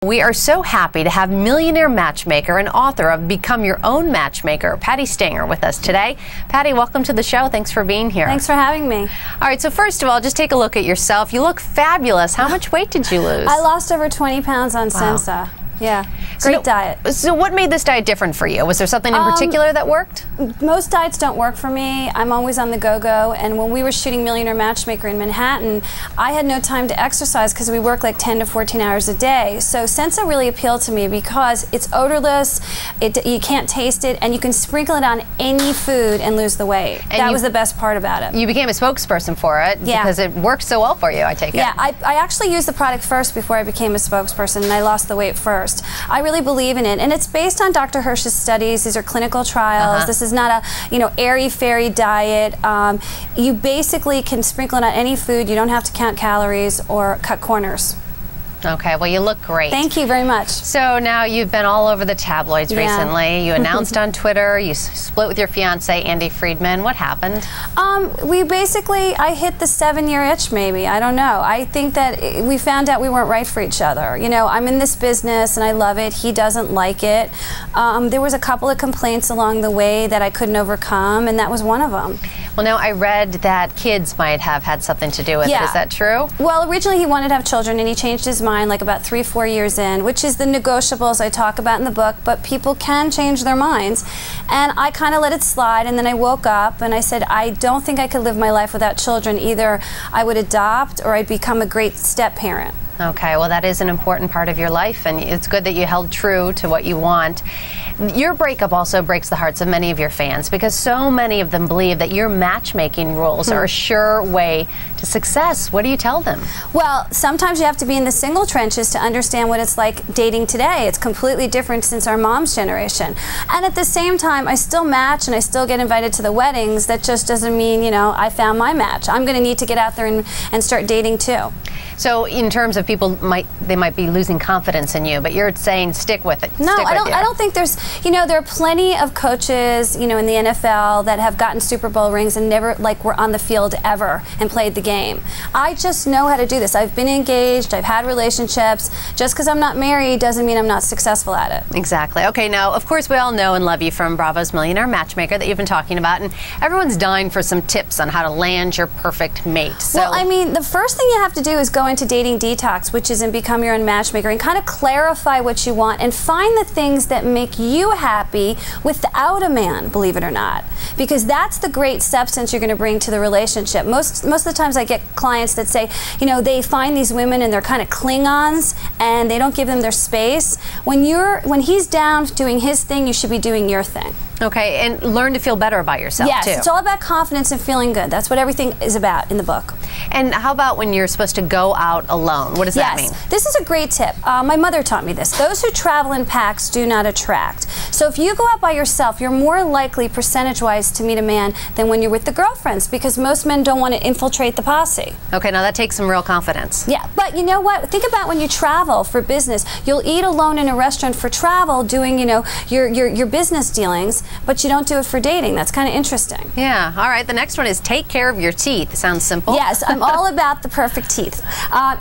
We are so happy to have Millionaire Matchmaker and author of Become Your Own Matchmaker, Patti Stanger, with us today. Patti, welcome to the show. Thanks for being here. Thanks for having me. All right, so first of all, just take a look at yourself. You look fabulous. How much weight did you lose? I lost over 20 pounds on Sensa. Yeah, great diet. So what made this diet different for you? Was there something in particular that worked? Most diets don't work for me. I'm always on the go-go, and when we were shooting Millionaire Matchmaker in Manhattan, I had no time to exercise because we work like 10 to 14 hours a day. So Sensa really appealed to me because it's odorless, you can't taste it, and you can sprinkle it on any food and lose the weight. And that was the best part about it. You became a spokesperson for it because it worked so well for you, I take it. Yeah, I actually used the product first before I became a spokesperson, and I lost the weight first. I really believe in it, and it's based on Dr. Hirsch's studies. These are clinical trials. This is not a airy-fairy diet. You basically can sprinkle it on any food. You don't have to count calories or cut corners. Okay, well, you look great. Thank you very much. So now you've been all over the tabloids recently. You announced on Twitter, you split with your fiance, Andy Friedman. What happened? I hit the 7-year itch, maybe. I don't know. I think that we found out we weren't right for each other. You know, I'm in this business and I love it. He doesn't like it. There was a couple of complaints along the way that I couldn't overcome, and that was one of them. Well, now I read that kids might have had something to do with it. Is that true? Well, originally he wanted to have children, and he changed his mind like about 3-4 years in, which is the negotiables I talk about in the book, but people can change their minds. And I kind of let it slide, and then I woke up and I said, I don't think I could live my life without children. Either I would adopt or I'd become a great step-parent. Okay, well, that is an important part of your life, and it's good that you held true to what you want. Your breakup also breaks the hearts of many of your fans because so many of them believe that your matchmaking rules are a sure way to success. What do you tell them? Well, sometimes you have to be in the single trenches to understand what it's like dating today. It's completely different since our mom's generation. And at the same time, I still match and I still get invited to the weddings. That just doesn't mean, you know, I found my match. I'm going to need to get out there and start dating too. So in terms of people, they might be losing confidence in you, but you're saying stick with it. No, I don't think there's, you know, there are plenty of coaches, you know, in the NFL that have gotten Super Bowl rings and never, like, were on the field ever and played the game. I just know how to do this. I've been engaged, I've had relationships. Just because I'm not married doesn't mean I'm not successful at it. Exactly. Okay, now, of course, we all know and love you from Bravo's Millionaire Matchmaker that you've been talking about, and everyone's dying for some tips on how to land your perfect mate. So, well, I mean, the first thing you have to do is go into dating detox, which is in Become Your Own Matchmaker, and kind of clarify what you want and find the things that make you happy without a man, believe it or not, because that's the great substance you're going to bring to the relationship. Most of the times I get clients that say, you know, they find these women and they're kind of Klingons and they don't give them their space. When he's down doing his thing, you should be doing your thing. Okay, and learn to feel better about yourself, too. Yes, it's all about confidence and feeling good. That's what everything is about in the book. And how about when you're supposed to go out alone? What does that mean? This is a great tip. My mother taught me this. Those who travel in packs do not attract. So if you go out by yourself, you're more likely, percentage-wise, to meet a man than when you're with the girlfriends, because most men don't want to infiltrate the posse. Okay, now that takes some real confidence. Yeah, but you know what? Think about when you travel for business. You'll eat alone in a restaurant for travel, doing, you know, your business dealings, but you don't do it for dating. That's kind of interesting. Yeah. All right. The next one is take care of your teeth. Sounds simple. Yes, I'm all about the perfect teeth.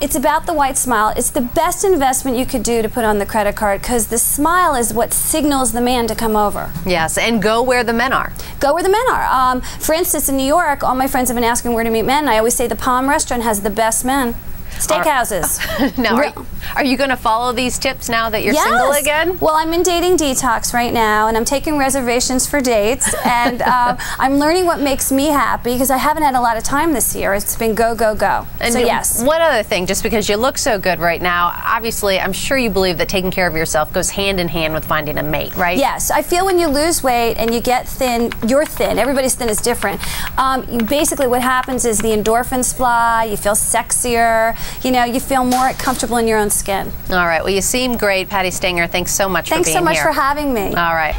It's about the white smile. It's the best investment you could do to put on the credit card because the smile is what signals the man to come over. Yes, and go where the men are. Go where the men are. For instance, in New York, all my friends have been asking where to meet men. And I always say the Palm Restaurant has the best men. Steakhouses. Now, are you going to follow these tips now that you're single again? Well, I'm in dating detox right now, and I'm taking reservations for dates, and I'm learning what makes me happy because I haven't had a lot of time this year. It's been go, go, go. And so yes. One other thing, just because you look so good right now, obviously, I'm sure you believe that taking care of yourself goes hand in hand with finding a mate, right? Yes. I feel when you lose weight and you get thin, you're thin. Everybody's thin is different. Basically, what happens is the endorphins fly, you feel sexier, you know, you feel more comfortable in your own skin. All right. Well, you seem great, Patti Stanger. Thanks so much for being here. Thanks so much for having me. All right.